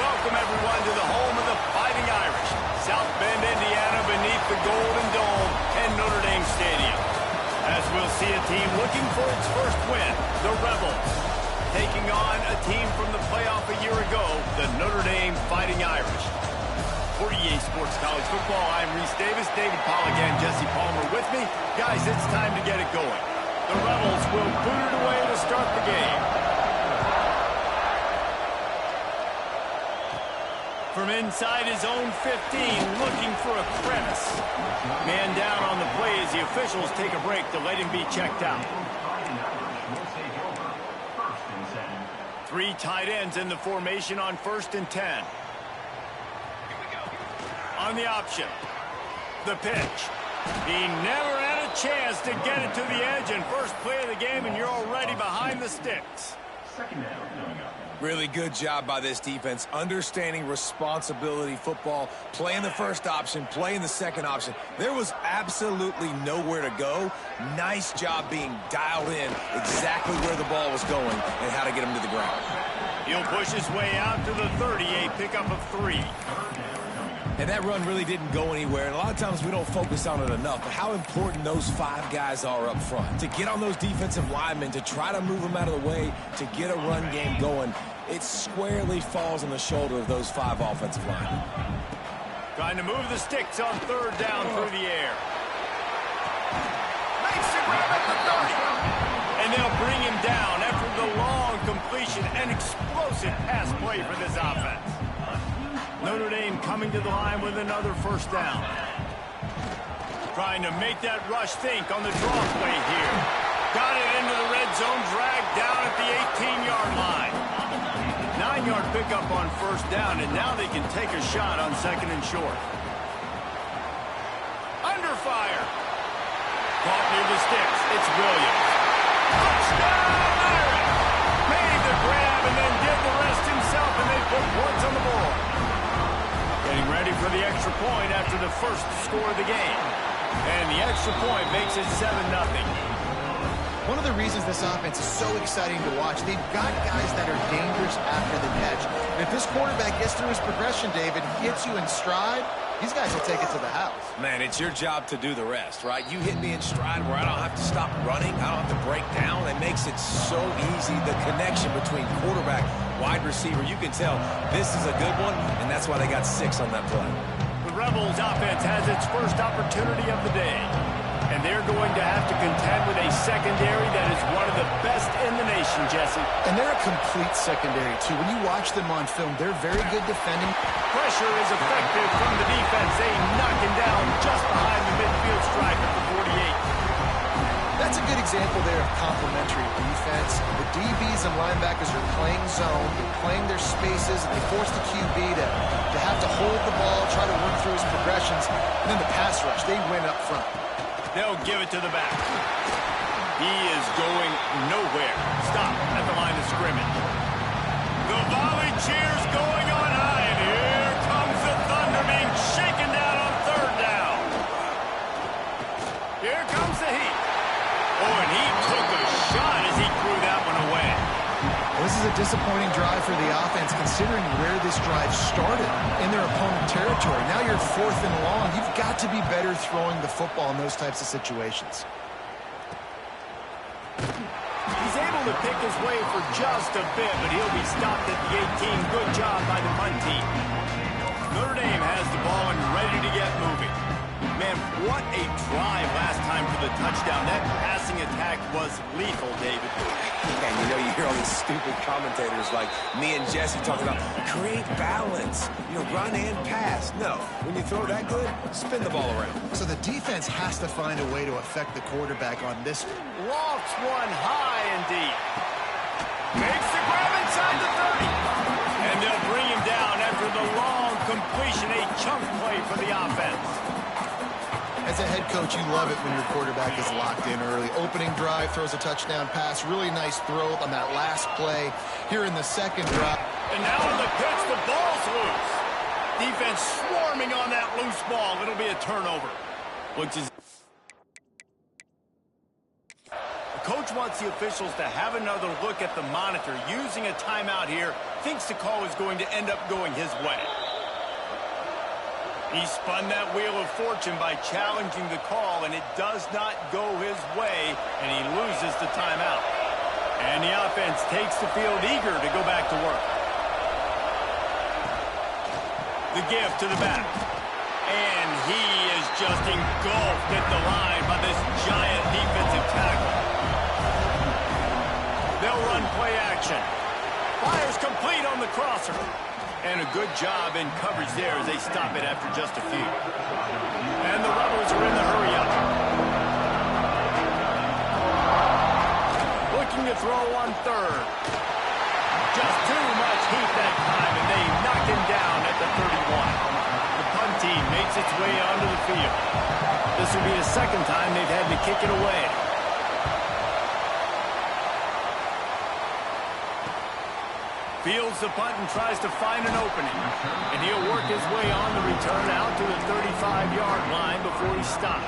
Welcome, everyone, to the home of the Fighting Irish, South Bend, Indiana, beneath the Golden Dome and Notre Dame Stadium. As we'll see a team looking for its first win, the Rebels, taking on a team from the playoff a year ago, the Notre Dame Fighting Irish. For EA Sports College Football, I'm Reese Davis, David Pollack, and Jesse Palmer with me. Guys, it's time to get it going. The Rebels will boot it away to start the game. From inside his own 15, looking for a crevice. Man down on the play as the officials take a break to let him be checked out. 3 tight ends in the formation on 1st and 10. On the option, the pitch. He never had a chance to get it to the edge, and first play of the game, and you're already behind the sticks. Really good job by this defense, understanding responsibility football, playing the first option, playing the second option. There was absolutely nowhere to go. Nice job being dialed in exactly where the ball was going and how to get him to the ground. He'll push his way out to the 30, a pickup of 3. And that run really didn't go anywhere, and a lot of times we don't focus on it enough, but how important those 5 guys are up front. To get on those defensive linemen, to try to move them out of the way, to get a run game going, it squarely falls on the shoulder of those 5 offensive linemen. Trying to move the sticks on 3rd down through the air. Makes the grab at the 30. And they'll bring him down after the long completion and explosive pass play for this offense. Notre Dame coming to the line with another 1st down. Trying to make that rush think on the draw play here. Got it into the red zone, dragged down at the 18-yard line. 9-yard pickup on 1st down, and now they can take a shot on 2nd and short. Under fire. Caught near the sticks. It's Williams. Touchdown, Irish! Made the grab and then did the rest himself, and they put points on the board. Getting ready for the extra point after the first score of the game. And the extra point makes it 7-0. One of the reasons this offense is so exciting to watch, they've got guys that are dangerous after the catch. And if this quarterback gets through his progression, David, hits you in stride, these guys will take it to the house. Man, it's your job to do the rest, right? You hit me in stride where I don't have to stop running. I don't have to break down. It makes it so easy, the connection between quarterback, wide receiver. You can tell this is a good one, and that's why they got 6 on that play. The Rebels offense has its first opportunity of the day. And they're going to have to contend with a secondary that is one of the best in the nation, Jesse. And they're a complete secondary, too. When you watch them on film, they're very good defending. Pressure is effective from the defense. They knock him down just behind the midfield stripe at the 48. That's a good example there of complementary defense. The DBs and linebackers are playing zone, they're playing their spaces, and they force the QB to have to hold the ball, try to work through his progressions, and then the pass rush, they win up front. They'll give it to the back. He is going nowhere. Stop at the line of scrimmage. The volley cheers going on high, and here comes the Thunder being shaken down on 3rd down. Here comes the heat. Oh, and he took a shot as he threw that one away. This is a disappointing drive for the offense, considering where this drive started in their opponent territory. Now you're 4th and long. You've got to be better throwing the football in those types of situations. He's able to pick his way for just a bit, but he'll be stopped at the 18. Good job by the punt team. Notre Dame has the ball and ready to get moving. Man, what a drive last time for the touchdown. That passing attack was lethal, David. And you know, you hear all these stupid commentators like me and Jesse talking about create balance, run and pass. No, when you throw that good, spin the ball around. So the defense has to find a way to affect the quarterback on this one. Lofts one high and deep. Makes the grab inside the 30. And they'll bring him down after the long completion, a chunk play for the offense. As a head coach, you love it when your quarterback is locked in early. Opening drive, throws a touchdown pass. Really nice throw on that last play. Here in the 2nd drive. And now on the pitch, the ball's loose. Defense swarming on that loose ball. It'll be a turnover. Which is coach wants the officials to have another look at the monitor. Using a timeout here, thinks the call is going to end up going his way. He spun that wheel of fortune by challenging the call, and it does not go his way, and he loses the timeout. And the offense takes the field eager to go back to work. The give to the back. And he is just engulfed at the line by this giant defensive tackle. They'll run play action. Fires complete on the crosser. And a good job in coverage there as they stop it after just a few. And the Rebels are in the hurry-up. Looking to throw on third. Just too much heat that time, and they knock him down at the 31. The punt team makes its way onto the field. This will be the second time they've had to kick it away. Fields the punt and tries to find an opening. And he'll work his way on the return out to the 35-yard line before he stopped.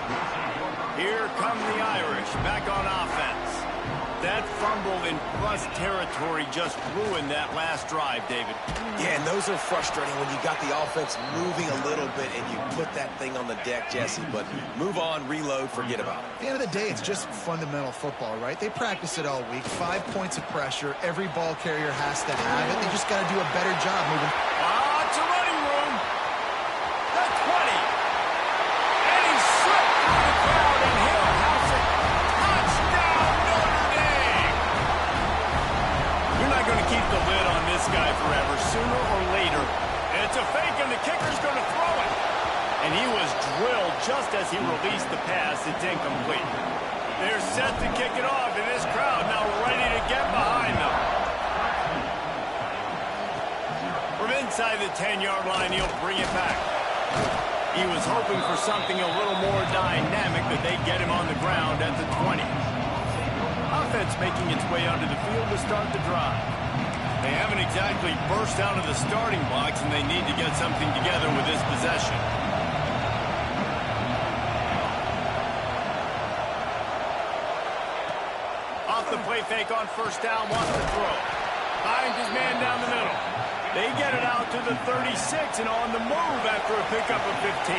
Here come the Irish back on offense. That fumble in plus territory just ruined that last drive, David. Yeah, and those are frustrating when you got the offense moving a little bit and you put that thing on the deck, Jesse. But move on, reload, forget about it. At the end of the day, it's just fundamental football, right? They practice it all week. 5 points of pressure. Every ball carrier has to have it. They just got to do a better job moving. It's a running room. The 20. And he slipped through the crowd, and he'll house it. Touchdown, Notre Dame. You're not going to keep the lid on this guy forever. Sooner or later, it's a fake, and the kicker's going to throw it. And he was drilled just as he released the pass. It's incomplete. They're set to kick it off, and this crowd now ready to get behind them. From inside the 10-yard line, he'll bring it back. He was hoping for something a little more dynamic, but they get him on the ground at the 20. Offense making its way onto the field to start the drive. They haven't exactly burst out of the starting blocks, and they need to get something together with this possession. Off the play fake on first down, wants to throw. Finds his man down the middle. They get it out to the 36 and on the move after a pickup of 15.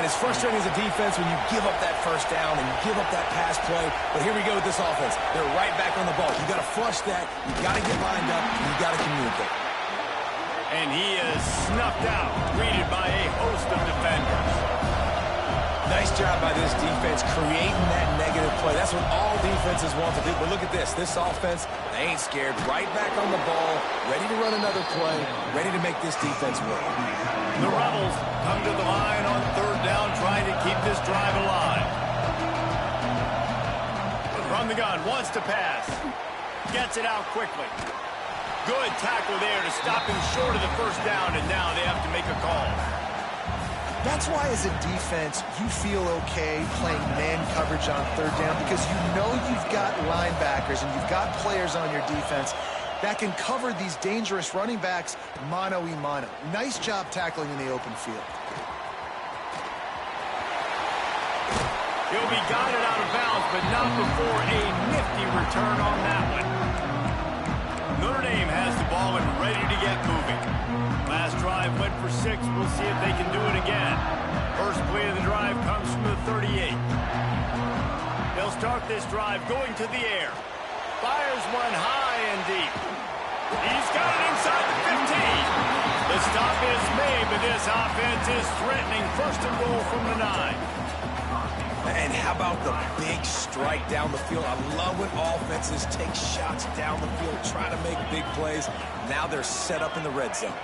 And it's frustrating as a defense when you give up that first down and you give up that pass play. But here we go with this offense. They're right back on the ball. You got to flush that. You got to get lined up. You got to communicate. And he is snuffed out, greeted by a host of defenders. Nice job by this defense creating that negative play. That's what all defenses want to do. But look at this. This offense, they ain't scared. Right back on the ball, ready to run another play, ready to make this defense win. The Rebels come to the line on third down, trying to keep this drive alive. From the gun, wants to pass. Gets it out quickly. Good tackle there to stop him short of the first down, and now they have to make a call. That's why, as a defense, you feel okay playing man coverage on third down because you know you've got linebackers and you've got players on your defense that can cover these dangerous running backs mano-a-mano. Nice job tackling in the open field. He'll be guided out of bounds, but not before a nifty return on that one. Notre Dame has the ball and ready to get moving. Last drive went for 6. We'll see if they can do it again. First play of the drive comes from the 38. They'll start this drive going to the air. Fires one high and deep. He's got it inside the 15. The stop is made, but this offense is threatening. First and goal from the 9. And how about the big strike down the field? I love when offenses take shots down the field, try to make big plays. Now they're set up in the red zone.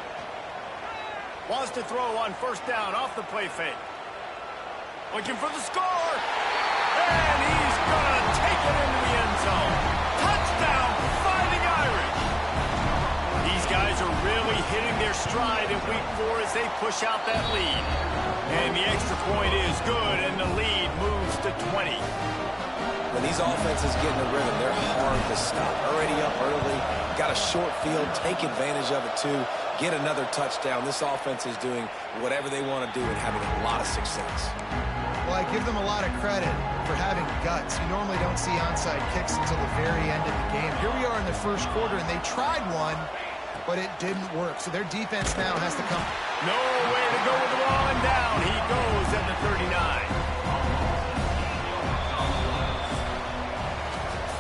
Wants to throw on first down off the play fake. Looking for the score. And he's going to take it into the end zone. Touchdown, Fighting Irish. These guys are really hitting their stride in week 4 as they push out that lead. And the extra point is good, and the lead moves to 20. When these offenses get in the rhythm, they're hard to stop. Already up early, got a short field, take advantage of it too, get another touchdown. This offense is doing whatever they want to do and having a lot of success. Well, I give them a lot of credit for having guts. You normally don't see onside kicks until the very end of the game. Here we are in the first quarter, and they tried one, but it didn't work. So their defense now has to come. No way to go with the ball, and down he goes at the 39.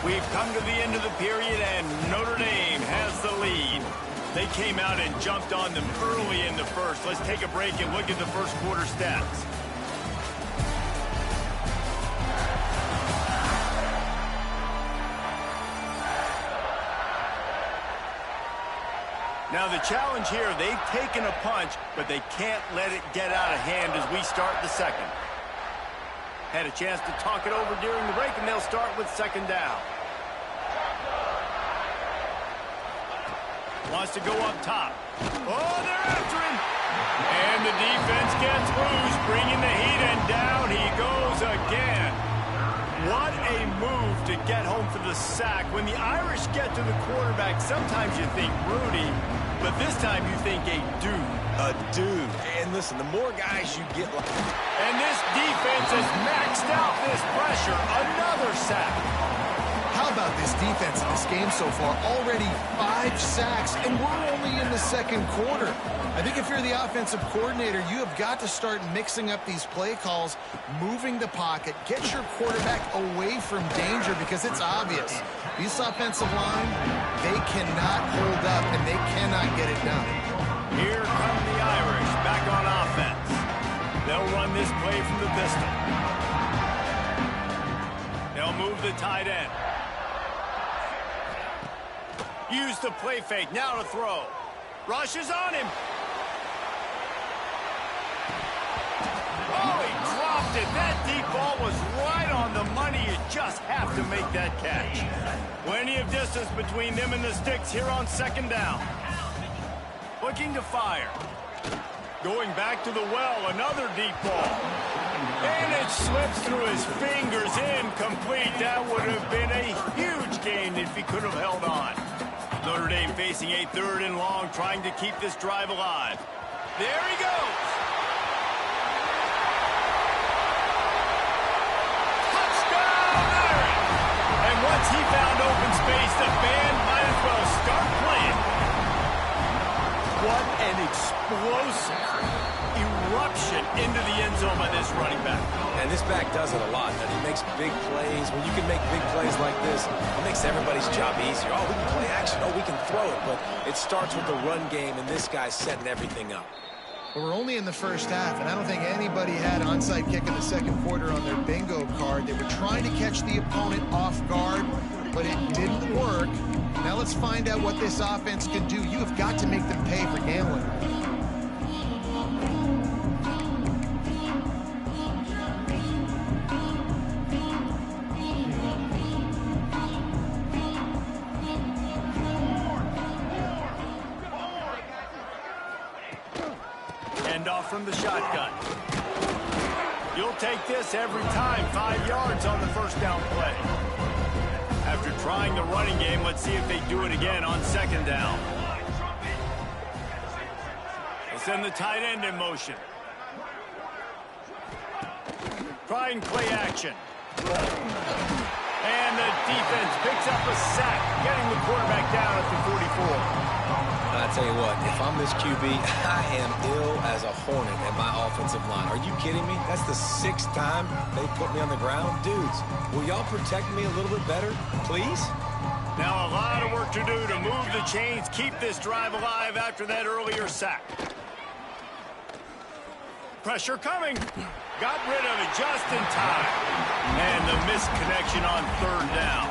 We've come to the end of the period, and Notre Dame has the lead. They came out and jumped on them early in the first. Let's take a break and look at the first quarter stats. Now the challenge here, they've taken a punch, but they can't let it get out of hand as we start the second. Had a chance to talk it over during the break, and they'll start with second down. Wants to go up top. Oh, they're after him. And the defense gets loose, bringing the heat, and down he goes again. What a move to get home for the sack. When the Irish get to the quarterback, sometimes you think Rudy, but this time you think a dude. A dude. And listen, the more guys you get like... And this defense has maxed out this pressure. Another sack. How about this defense in this game so far? Already 5 sacks, and we're only in the second quarter. I think if you're the offensive coordinator, you have got to start mixing up these play calls, moving the pocket, get your quarterback away from danger, because it's obvious. This offensive line, they cannot hold up, and they cannot get it done. Here come the Irish back on offense. They'll run this play from the pistol. They'll move the tight end. Use the play fake, now to throw. Rush is on him. Oh, he dropped it. That deep ball was right on the money. You just have to make that catch. Plenty of distance between them and the sticks here on second down. Looking to fire. Going back to the well, another deep ball. And it slips through his fingers, incomplete. That would have been a huge gain if he could have held on. Notre Dame facing a 3rd and long, trying to keep this drive alive. There he goes. Touchdown, Irish! And once he found open space, the band might as well start playing. What an explosive eruption into the end zone by this running back. And this back does it a lot. And he makes big plays. When you can make big plays like this, it makes everybody's job easier. Oh, we can play action. Oh, we can throw it. But it starts with the run game, and this guy's setting everything up. Well, we're only in the first half, and I don't think anybody had onside kick in the second quarter on their bingo card. They were trying to catch the opponent off guard, but it didn't work. Now let's find out what this offense can do. You have got to make them pay for gambling. Off from the shotgun. You'll take this every time. 5 yards on the first down play. After trying the running game, let's see if they do it again on second down. They send the tight end in motion. Try and play action. And the defense picks up a sack, getting the quarterback down at the 44. I tell you what, if I'm this QB, I am ill as a hornet at my offensive line. Are you kidding me? That's the 6th time they put me on the ground. Dudes, will y'all protect me a little bit better, please? Now a lot of work to do to move the chains, keep this drive alive after that earlier sack. Pressure coming. Got rid of it just in time. And the missed connection on 3rd down.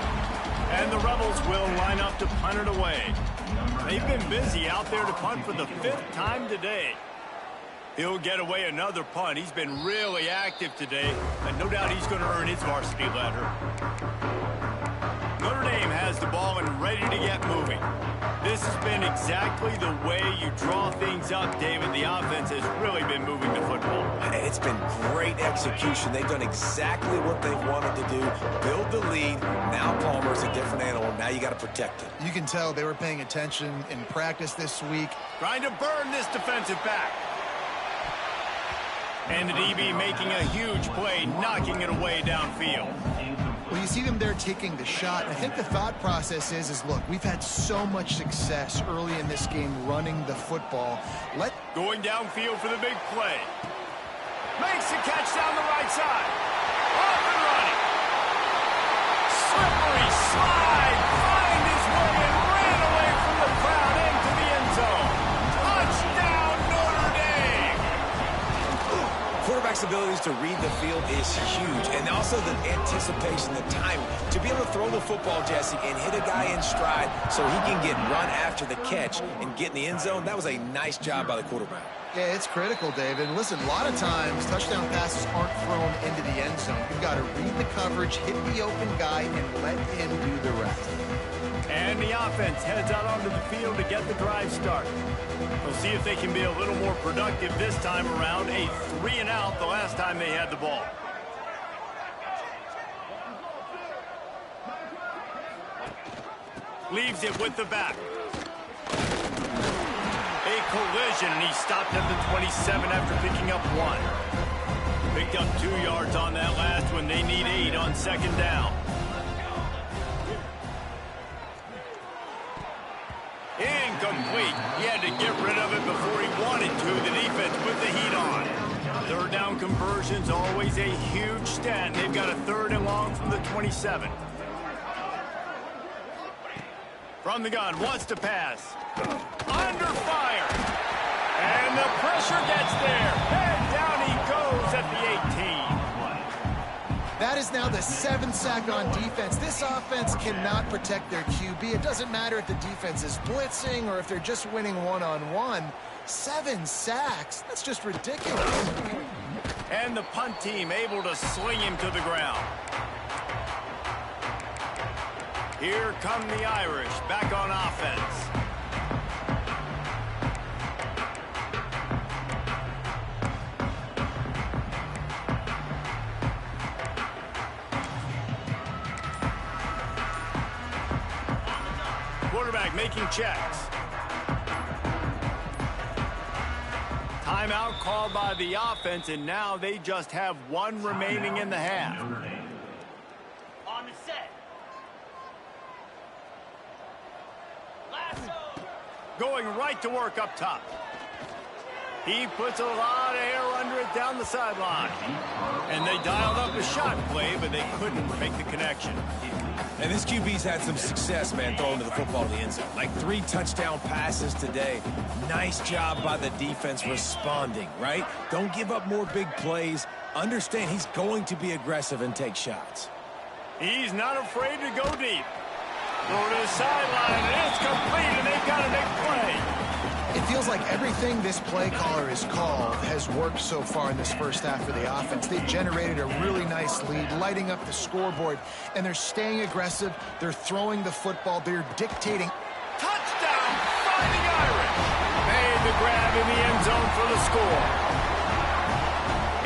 And the Rebels will line up to punt it away. They've been busy out there to punt for the 5th time today. He'll get away another punt. He's been really active today, and no doubt he's going to earn his varsity letter. Notre Dame has the ball and ready to get moving. This has been exactly the way you draw things up, David. The offense has really been moving the football. It's been great execution. They've done exactly what they've wanted to do. Build the lead. Now Palmer's a different animal. Now you got to protect it. You can tell they were paying attention in practice this week. Trying to burn this defensive back. And the DB making a huge play, knocking it away downfield. Well, you see them there taking the shot. I think the thought process is look, we've had so much success early in this game running the football. Going downfield for the big play. Makes the catch down the right side. Off and running. Slippery slide. Find his way and ran away from the crowd into the end zone. Touchdown, Notre Dame. Quarterback's abilities to read the field is huge, and also the anticipation, the time to be able to throw the football, Jesse, and hit a guy in stride so he can get run after the catch and get in the end zone. That was a nice job by the quarterback. Yeah, it's critical, David. Listen, a lot of times touchdown passes aren't thrown into the end zone. You've got to read the coverage, hit the open guy, and let him do the rest. And the offense heads out onto the field to get the drive started. We'll see if they can be a little more productive this time around. A 3-and-out the last time they had the ball. Leaves it with the back. A collision, and he stopped at the 27 after picking up 1. Picked up 2 yards on that last one. They need 8 on second down. Incomplete. He had to get rid of it before he wanted to. The defense put the heat on. Third down conversion's always a huge stat. They've got a 3rd and long from the 27. From the gun, wants to pass. Under fire. And the pressure gets there. And down he goes at the 18. That is now the 7th sack on defense. This offense cannot protect their QB. It doesn't matter if the defense is blitzing or if they're just winning one-on-one. 7 sacks? That's just ridiculous. And the punt team able to sling him to the ground. Here come the Irish back on offense. Quarterback making checks. Timeout called by the offense, and now they just have 1 remaining in the half. On the set. Going right to work up top. He puts a lot of air under it down the sideline. And they dialed up a shot play, but they couldn't make the connection. And this QB's had some success, man, throwing to the football in the end zone. Like 3 touchdown passes today. Nice job by the defense responding, right? Don't give up more big plays. Understand he's going to be aggressive and take shots. He's not afraid to go deep. Throw to the sideline, and it's complete, and they've got a big play. It feels like everything this play caller has called has worked so far in this first half for the offense. They've generated a really nice lead, lighting up the scoreboard, and they're staying aggressive. They're throwing the football. They're dictating. Touchdown, Fighting Irish. Made the grab in the end zone for the score.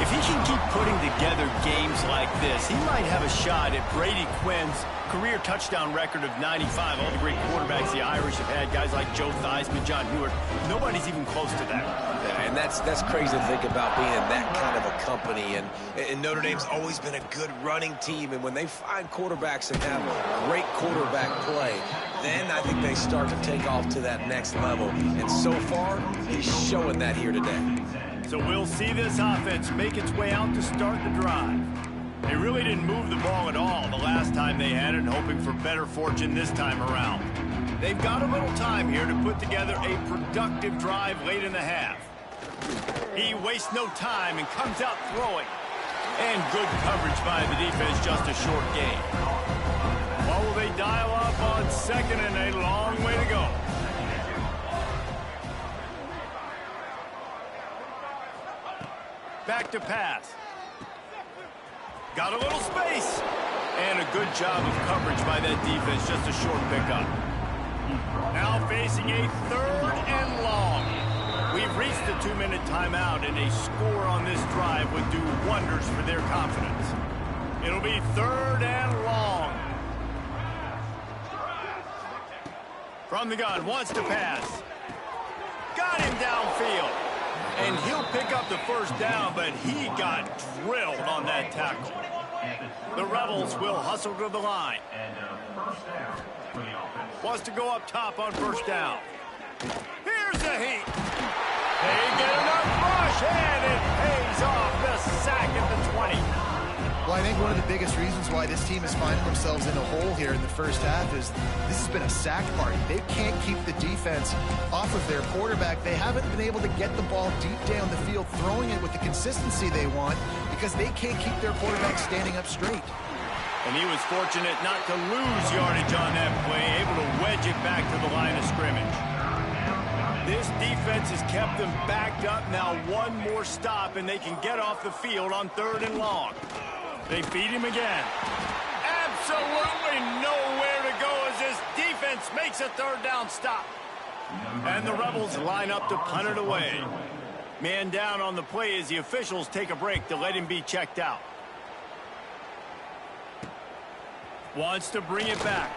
If he can keep putting together games like this, he might have a shot at Brady Quinn's career touchdown record of 95. All the great quarterbacks the Irish have had, guys like Joe Theismann, John Hewitt, nobody's even close to that. Yeah, and that's crazy to think about being in that kind of a company. And Notre Dame's always been a good running team. And when they find quarterbacks that have great quarterback play, then I think they start to take off to that next level. And so far, he's showing that here today. So we'll see this offense make its way out to start the drive. They really didn't move the ball at all the last time they had it, hoping for better fortune this time around. They've got a little time here to put together a productive drive late in the half. He wastes no time and comes out throwing. And good coverage by the defense, just a short gain. What will they dial up on second, and a long way to go? Back to pass. Got a little space. And a good job of coverage by that defense. Just a short pickup. Now facing a 3rd and long. We've reached the 2-minute timeout, and a score on this drive would do wonders for their confidence. It'll be 3rd and long. From the gun, wants to pass. Got him downfield. And he'll pick up the first down, but he got drilled on that tackle. The Rebels will hustle to the line. Wants to go up top on first down. Here's the heat. They get enough rush, and it pays off. The sack at the 20. Well, I think one of the biggest reasons why this team is finding themselves in a hole here in the first half is this has been a sack party. They can't keep the defense off of their quarterback. They haven't been able to get the ball deep down the field, throwing it with the consistency they want because they can't keep their quarterback standing up straight. And he was fortunate not to lose yardage on that play, able to wedge it back to the line of scrimmage. This defense has kept them backed up. Now one more stop, and they can get off the field on 3rd and long. They feed him again. Absolutely nowhere to go as this defense makes a 3rd down stop. And the Rebels line up to punt it away. Man down on the play as the officials take a break to let him be checked out. Wants to bring it back.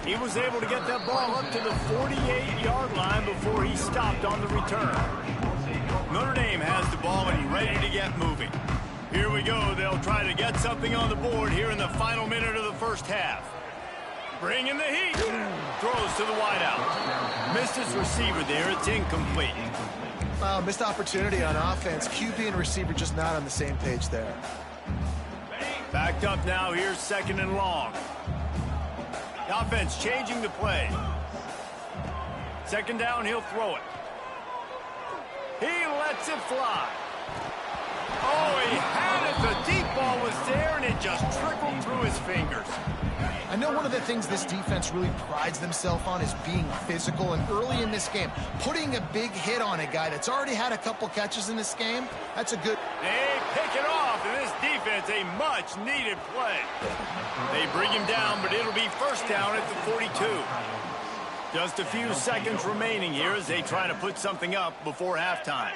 He was able to get that ball up to the 48-yard line before he stopped on the return. Notre Dame has the ball and ready to get moving. Here we go. They'll try to get something on the board here in the final minute of the first half. Bringing the heat. Throws to the wideout. Missed his receiver there. It's incomplete. Missed opportunity on offense. QB and receiver just not on the same page there. Backed up now. Here's 2nd and long. The offense changing the play. 2nd down, he'll throw it. He lets it fly. Oh, he had it. The deep ball was there, and it just trickled through his fingers. I know one of the things this defense really prides themselves on is being physical, and early in this game, putting a big hit on a guy that's already had a couple catches in this game, that's a good... They pick it off, and this defense, a much-needed play. They bring him down, but it'll be 1st down at the 42. Just a few seconds remaining here as they try to put something up before halftime.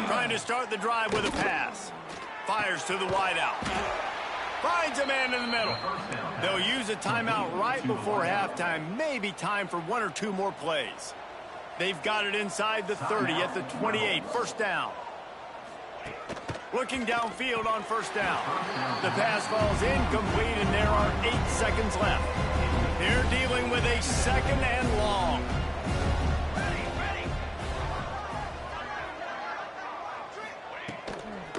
Trying to start the drive with a pass. Fires to the wideout. Finds a man in the middle. They'll use a timeout right before halftime. Maybe time for 1 or 2 more plays. They've got it inside the 30 at the 28. 1st down. Looking downfield on 1st down. The pass falls incomplete, and there are 8 seconds left. They're dealing with a 2nd and long.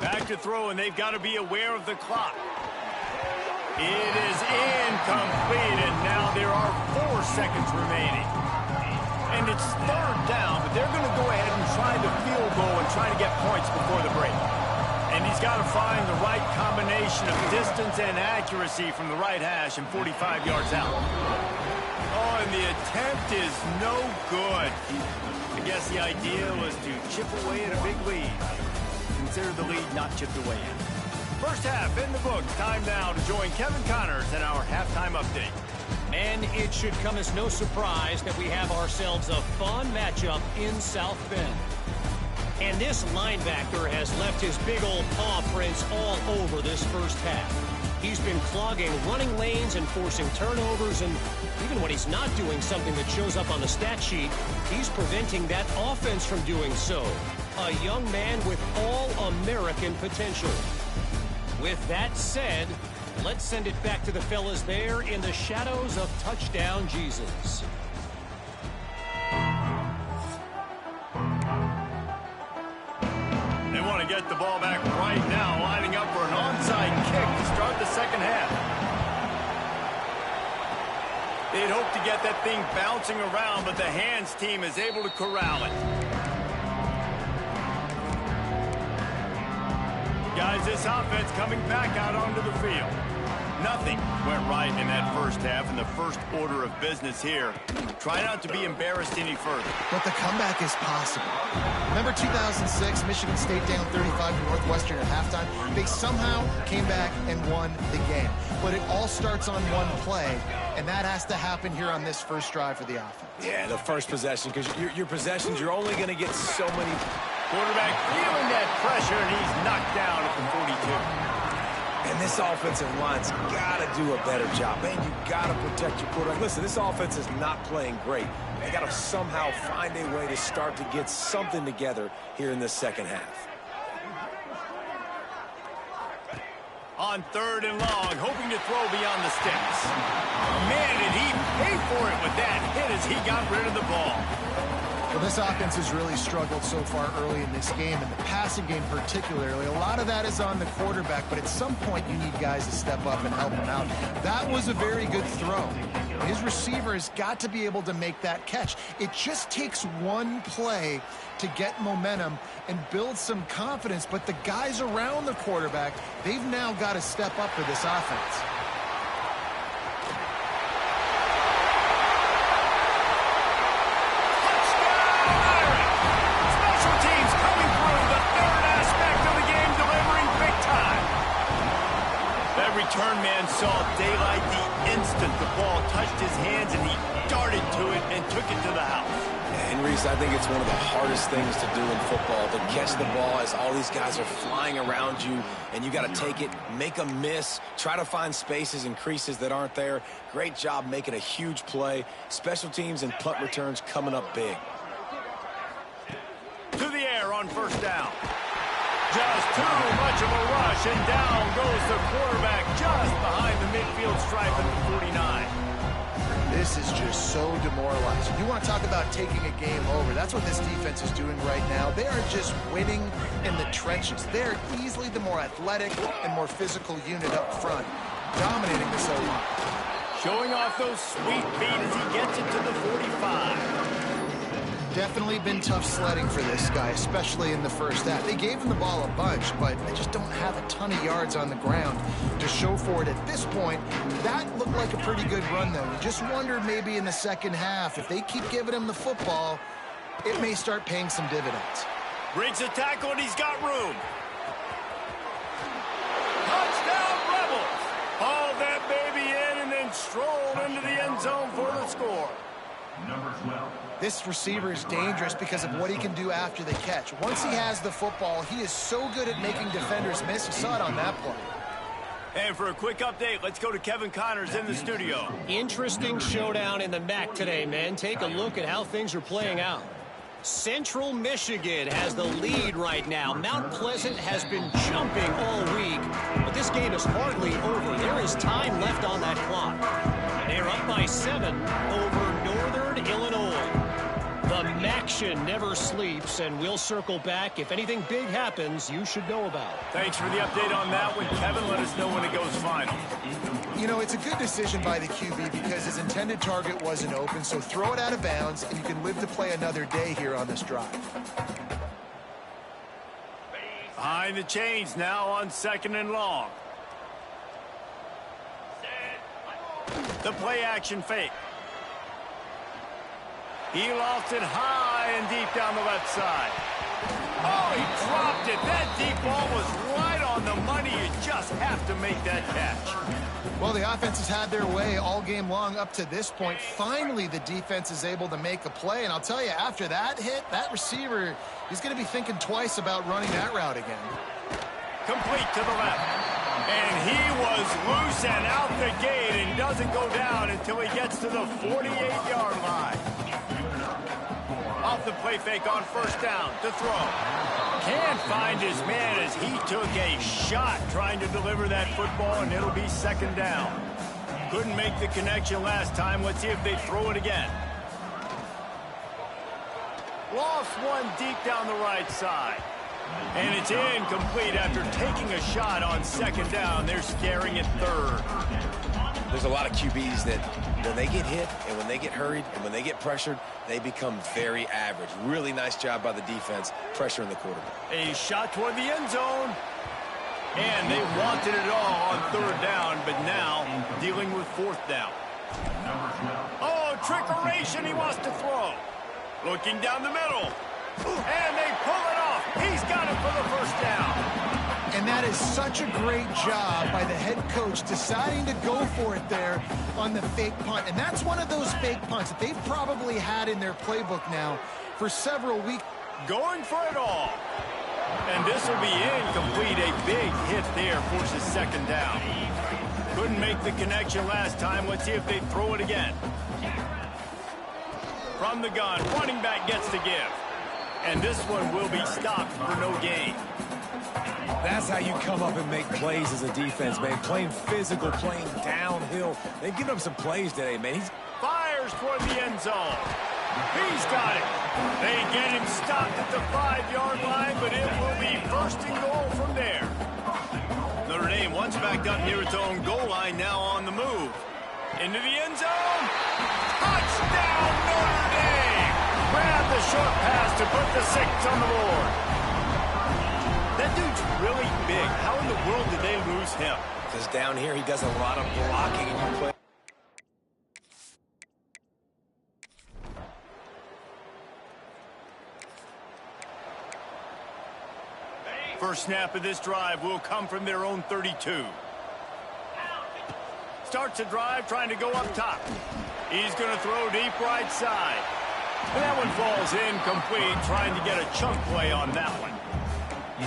Back to throw, and they've got to be aware of the clock. It is incomplete, and now there are 4 seconds remaining. And it's 3rd down, but they're going to go ahead and try the field goal and try to get points before the break. And he's got to find the right combination of distance and accuracy from the right hash and 45 yards out. Oh, and the attempt is no good. I guess the idea was to chip away at a big lead. Consider the lead not chipped away in. First half in the books. Time now to join Kevin Connors in our halftime update. And it should come as no surprise that we have ourselves a fun matchup in South Bend. And this linebacker has left his big old paw prints all over this first half. He's been clogging running lanes and forcing turnovers, and even when he's not doing something that shows up on the stat sheet, he's preventing that offense from doing so. A young man with all-American potential. With that said, let's send it back to the fellas there in the shadows of Touchdown Jesus. They want to get the ball back right now, lining up for an onside kick to start the 2nd half. They'd hope to get that thing bouncing around, but the hands team is able to corral it. Guys, this offense coming back out onto the field. Nothing went right in that first half, and the first order of business here. Try not to be embarrassed any further. But the comeback is possible. Remember 2006, Michigan State down 35 to Northwestern at halftime? They somehow came back and won the game. But it all starts on one play, and that has to happen here on this first drive for the offense. Yeah, the first possession, because your possessions, you're only going to get so many. Quarterback feeling that pressure, and he's knocked down at the 42. And this offensive line's got to do a better job. Man, you got to protect your quarterback. Listen, this offense is not playing great. They got to somehow find a way to start to get something together here in this second half. On 3rd and long, hoping to throw beyond the sticks. Man, did he pay for it with that hit as he got rid of the ball. Well, this offense has really struggled so far early in this game, and the passing game particularly. A lot of that is on the quarterback, but at some point you need guys to step up and help him out. That was a very good throw. His receiver has got to be able to make that catch. It just takes one play to get momentum and build some confidence, but the guys around the quarterback, they've now got to step up for this offense. Return man saw daylight the instant the ball touched his hands, and he darted to it and took it to the house. And Reese, I think it's one of the hardest things to do in football, to catch the ball as all these guys are flying around you, and you got to take it, make a miss, try to find spaces and creases that aren't there. Great job making a huge play. Special teams and punt returns coming up big. To the air on 1st down. Just too much of a rush, and down goes the quarterback just behind the midfield stripe at the 49. This is just so demoralizing. You want to talk about taking a game over. That's what this defense is doing right now. They are just winning in the trenches. They're easily the more athletic and more physical unit up front, dominating this O-line. Showing off those sweet feet as he gets it to the 45. Definitely been tough sledding for this guy, especially in the first half. They gave him the ball a bunch, but they just don't have a ton of yards on the ground to show for it at this point. That looked like a pretty good run, though. You just wondered maybe in the second half, if they keep giving him the football, it may start paying some dividends. Breaks the tackle, and he's got room. Touchdown, Rebels! Hauled that baby in and then strolled into the end zone for the score. Number 12. This receiver is dangerous because of what he can do after the catch. Once he has the football, he is so good at making defenders miss. You saw it on that play. And for a quick update, let's go to Kevin Connors in the studio. Interesting showdown in the MAC today, men. Take a look at how things are playing out. Central Michigan has the lead right now. Mount Pleasant has been jumping all week, but this game is hardly over. There is time left on that clock. They're up by 7 over Northern Illinois. The MACtion never sleeps, and we'll circle back. If anything big happens, you should know about it. Thanks for the update on that one, Kevin. Let us know when it goes final. You know, it's a good decision by the QB because his intended target wasn't open, so throw it out of bounds, and you can live to play another day here on this drive. Behind the chains now on 2nd and long. The play action fake. He lofts it high and deep down the left side. Oh, he dropped it. That deep ball was right on the money. You just have to make that catch. Well, the offense has had their way all game long up to this point. Finally, the defense is able to make a play. And I'll tell you, after that hit, that receiver, he's going to be thinking twice about running that route again. Complete to the left. And he was loose and out the gate and doesn't go down until he gets to the 48-yard line. Off the play fake on 1st down to throw. Can't find his man as he took a shot trying to deliver that football, and it'll be 2nd down. Couldn't make the connection last time. Let's see if they throw it again. Lost one deep down the right side. And it's incomplete after taking a shot on 2nd down. They're staring at 3rd. There's a lot of QBs that when they get hit and when they get hurried and when they get pressured, they become very average. Really nice job by the defense pressuring the quarterback. A shot toward the end zone. And they wanted it all on 3rd down, but now dealing with 4th down. Oh, trickeration. He wants to throw. Looking down the middle. And they pull it off. He's got it for the 1st down. And that is such a great job by the head coach deciding to go for it there on the fake punt. And that's one of those fake punts that they've probably had in their playbook now for several weeks. Going for it all. And this will be incomplete. A big hit there forces second down. Couldn't make the connection last time. Let's see if they throw it again. From the gun, running back gets to give. And this one will be stopped for no gain. That's how you come up and make plays as a defense, man. Playing physical, playing downhill. They've given up some plays today, man. He's fires toward the end zone. He's got it. They get him stopped at the 5-yard line, but it will be first and goal from there. Notre Dame once backed up near its own goal line, now on the move. Into the end zone. Touchdown, Notre Dame! Grab the short pass to put the 6 on the board. That dude's really big. How in the world did they lose him? Because down here he does a lot of blocking. And you play. First snap of this drive will come from their own 32. Starts the drive trying to go up top. He's going to throw deep right side. And that one falls incomplete, trying to get a chunk play on that one.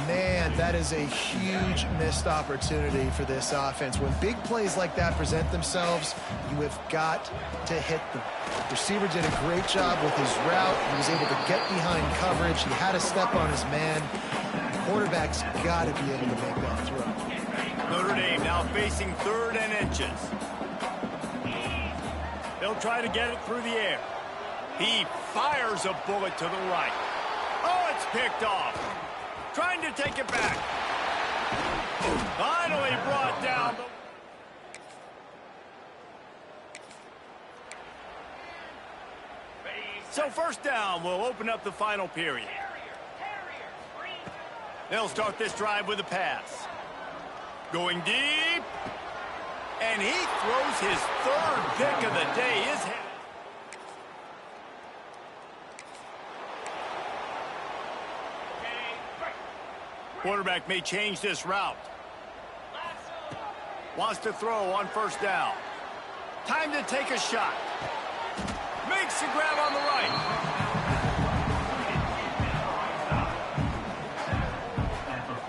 Man, that is a huge missed opportunity for this offense. When big plays like that present themselves, you have got to hit them. The receiver did a great job with his route. He was able to get behind coverage. He had a step on his man. The quarterback's got to be able to make that throw. Notre Dame now facing 3rd and inches. They'll try to get it through the air. He fires a bullet to the right. Oh, it's picked off. Trying to take it back. Finally brought down. So first down will open up the final period. They'll start this drive with a pass. Going deep. And he throws his 3rd pick of the day. His head. Quarterback may change this route. Wants to throw on first down. Time to take a shot. Makes the grab on the right.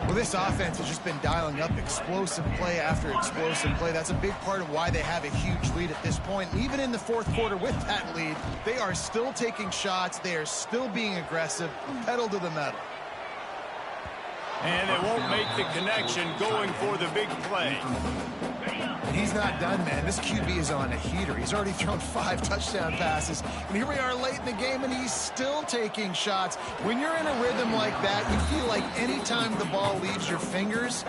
Well, this offense has just been dialing up explosive play after explosive play. That's a big part of why they have a huge lead at this point. And even in the 4th quarter with that lead, they are still taking shots. They are still being aggressive, pedal to the metal. And they won't make the connection going for the big play. And he's not done, man. This QB is on a heater. He's already thrown 5 touchdown passes. And here we are late in the game, and he's still taking shots. When you're in a rhythm like that, you feel like any time the ball leaves your fingers,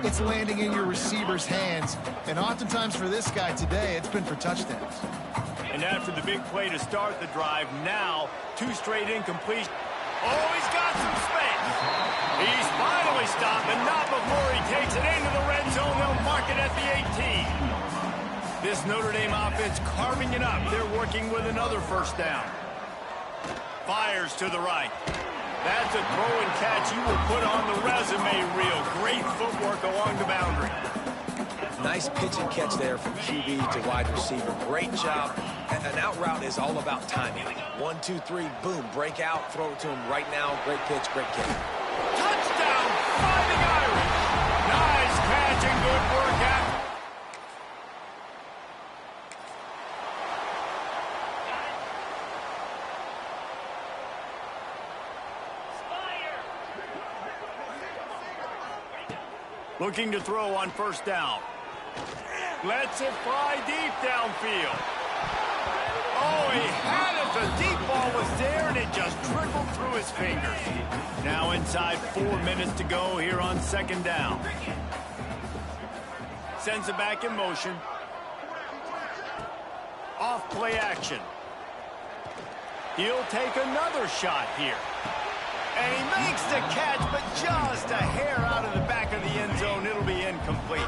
it's landing in your receiver's hands. And oftentimes for this guy today, it's been for touchdowns. And after the big play to start the drive, now 2 straight incompletions. Oh, he's got some space. He's finally stopped, and not before he takes it into the red zone. They'll mark it at the 18. This Notre Dame offense carving it up. They're working with another first down. Fires to the right. That's a throw and catch you will put on the resume reel. Great footwork along the boundary. Nice pitch and catch there from QB to wide receiver. Great job. An out route is all about timing. 1, 2, 3, boom, break out, throw it to him right now. Great pitch, great kick. Touchdown, Fighting Irish. Nice catch and good work after. Looking to throw on first down. Lets it fly deep downfield. Oh, he had it. The deep ball was there, and it just trickled through his fingers. Now inside 4 minutes to go here on second down. Sends it back in motion. Off play action. He'll take another shot here. And he makes the catch, but just a hair out of the back of the end zone. It'll be incomplete.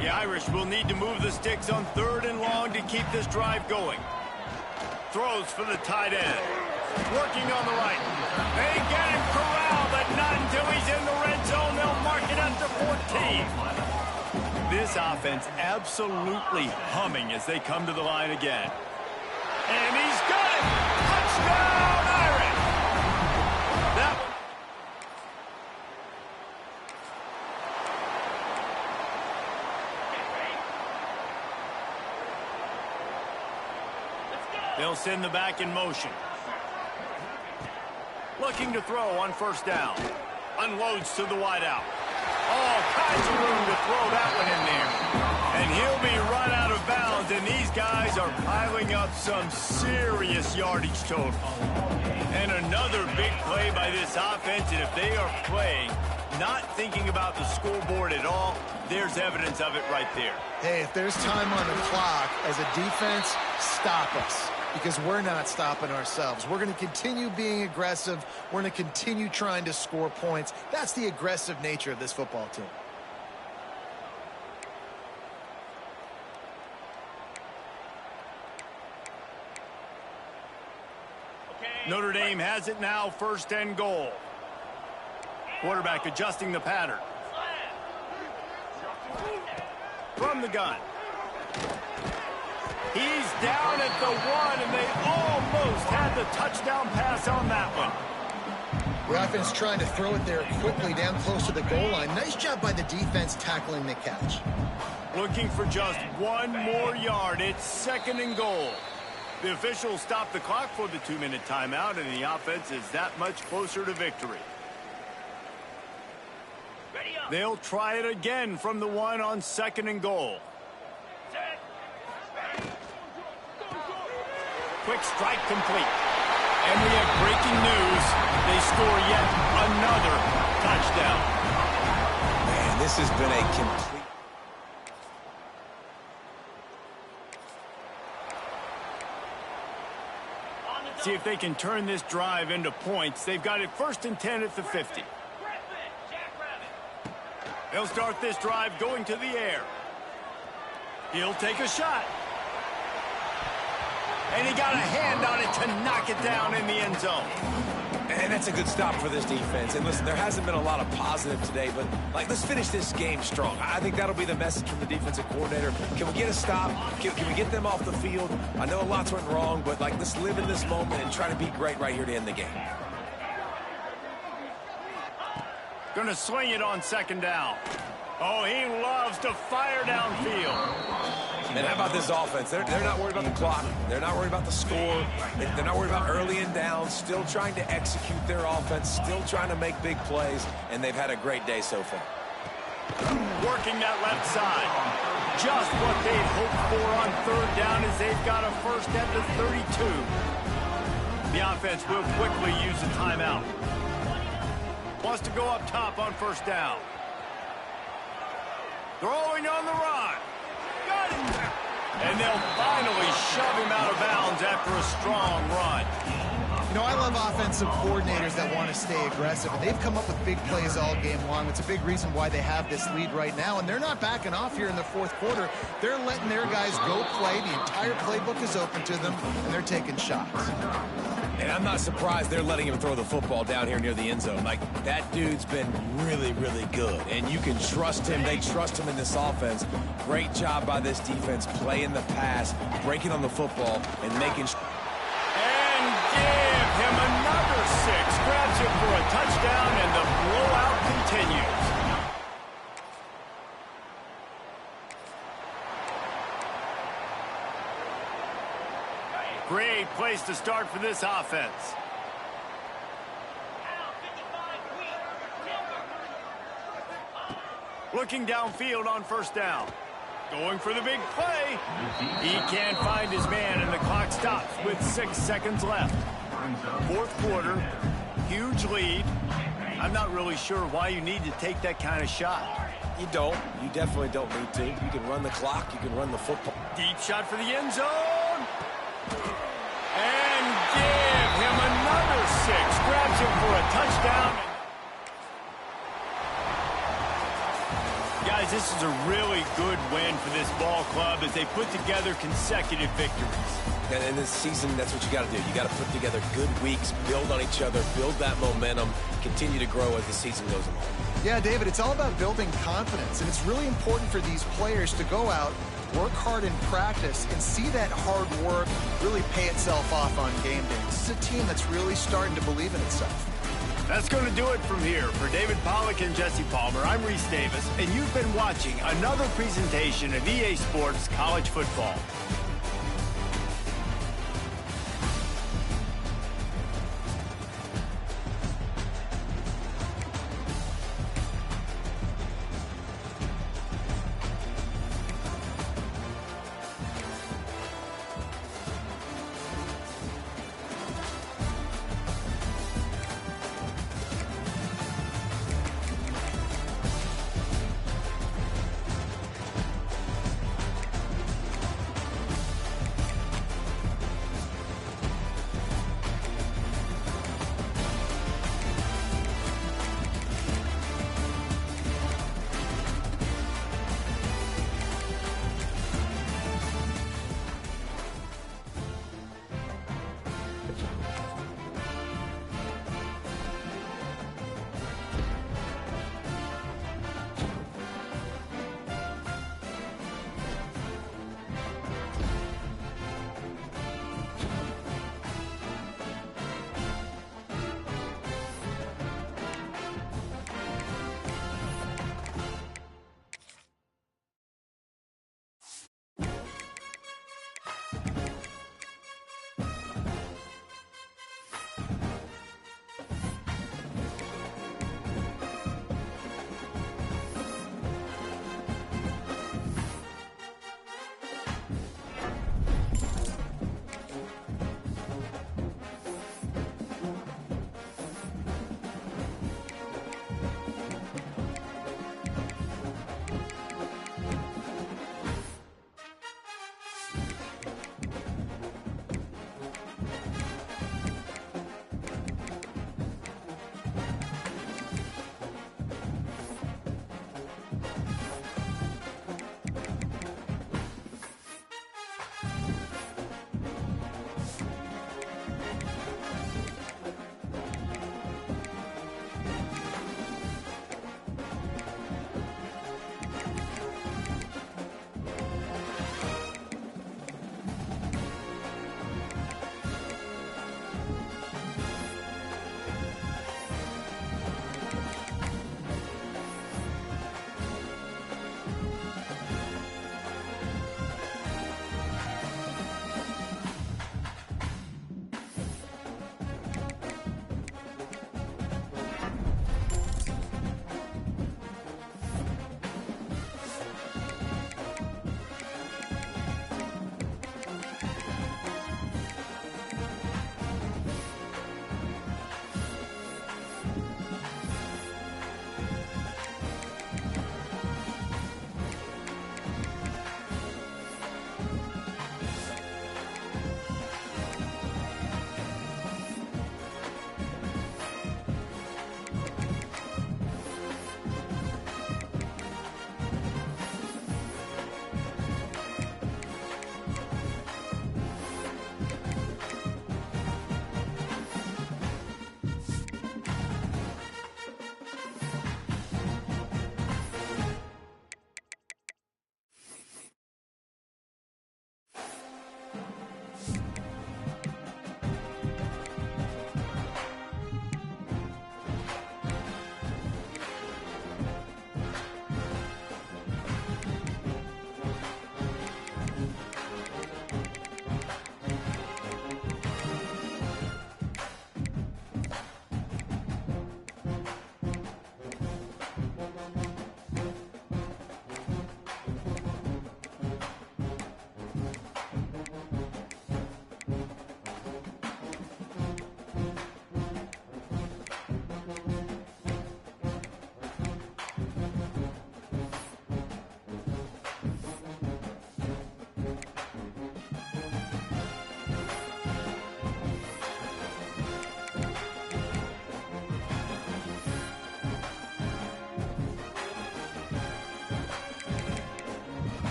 The Irish will need to move the sticks on 3rd and long to keep this drive going. Throws for the tight end. Working on the right. They get him corralled, but not until he's in the red zone. They'll mark it up to 14. This offense absolutely humming as they come to the line again. And he's got it! Touchdown, Irish! That one. They'll send the back in motion. Looking to throw on first down. Unloads to the wideout. All kinds of room to throw that one in there. And he'll be run out of bounds, and these guys are piling up some serious yardage total. And another big play by this offense, and if they are playing, not thinking about the scoreboard at all, there's evidence of it right there. Hey, if there's time on the clock, as a defense, stop us. Because we're not stopping ourselves. We're going to continue being aggressive. We're going to continue trying to score points. That's the aggressive nature of this football team. Notre Dame has it now, first and goal. Quarterback adjusting the pattern. From the gun. He's down at the 1, and they almost had the touchdown pass on that one. The offense trying to throw it there quickly down close to the goal line. Nice job by the defense tackling the catch. Looking for just 1 more yard. It's second and goal. The officials stopped the clock for the 2-minute timeout, and the offense is that much closer to victory. They'll try it again from the 1 on second and goal. Quick strike complete. And we have breaking news. They score yet another touchdown. Man, this has been a complete... See if they can turn this drive into points. They've got it first and 10 at the 50. They'll start this drive going to the air. He'll take a shot. And he got a hand on it to knock it down in the end zone. And that's a good stop for this defense. And listen, there hasn't been a lot of positive today, but let's finish this game strong. I think that'll be the message from the defensive coordinator. Can we get a stop? Can we get them off the field? I know a lot's went wrong, but let's live in this moment and try to be great right here to end the game. Gonna swing it on second down. Oh, he loves to fire downfield. And how about this offense? They're not worried about the clock. They're not worried about the score. They're not worried about early and down. Still trying to execute their offense. Still trying to make big plays. And they've had a great day so far. Working that left side. Just what they'd hoped for on third down as they've got a first at the 32. The offense will quickly use a timeout. Wants to go up top on first down. Throwing on the run. Got him. And they'll finally shove him out of bounds after a strong run. You know, I love offensive coordinators that want to stay aggressive, and they've come up with big plays all game long. It's a big reason why they have this lead right now, and they're not backing off here in the fourth quarter. They're letting their guys go play. The entire playbook is open to them, and they're taking shots. And I'm not surprised they're letting him throw the football down here near the end zone. That dude's been really, really good. And you can trust him. They trust him in this offense. Great job by this defense playing the pass, breaking on the football, and making... And give him another 6. Grabs him for a touchdown, and the blowout continues. Great place to start for this offense. Looking downfield on first down. Going for the big play. He can't find his man, and the clock stops with 6 seconds left. Fourth quarter, huge lead. I'm not really sure why you need to take that kind of shot. You don't. You definitely don't need to. You can run the clock. You can run the football. Deep shot for the end zone. And give him another 6. Grabs him for a touchdown. Guys, this is a really good win for this ball club as they put together consecutive victories. And in this season, that's what you got to do. You got to put together good weeks, build on each other, build that momentum, continue to grow as the season goes along. Yeah, David, it's all about building confidence, and it's really important for these players to go out, work hard in practice, and see that hard work really pay itself off on game day. This is a team that's really starting to believe in itself. That's going to do it from here. For David Pollack and Jesse Palmer, I'm Reese Davis, and you've been watching another presentation of EA Sports College Football.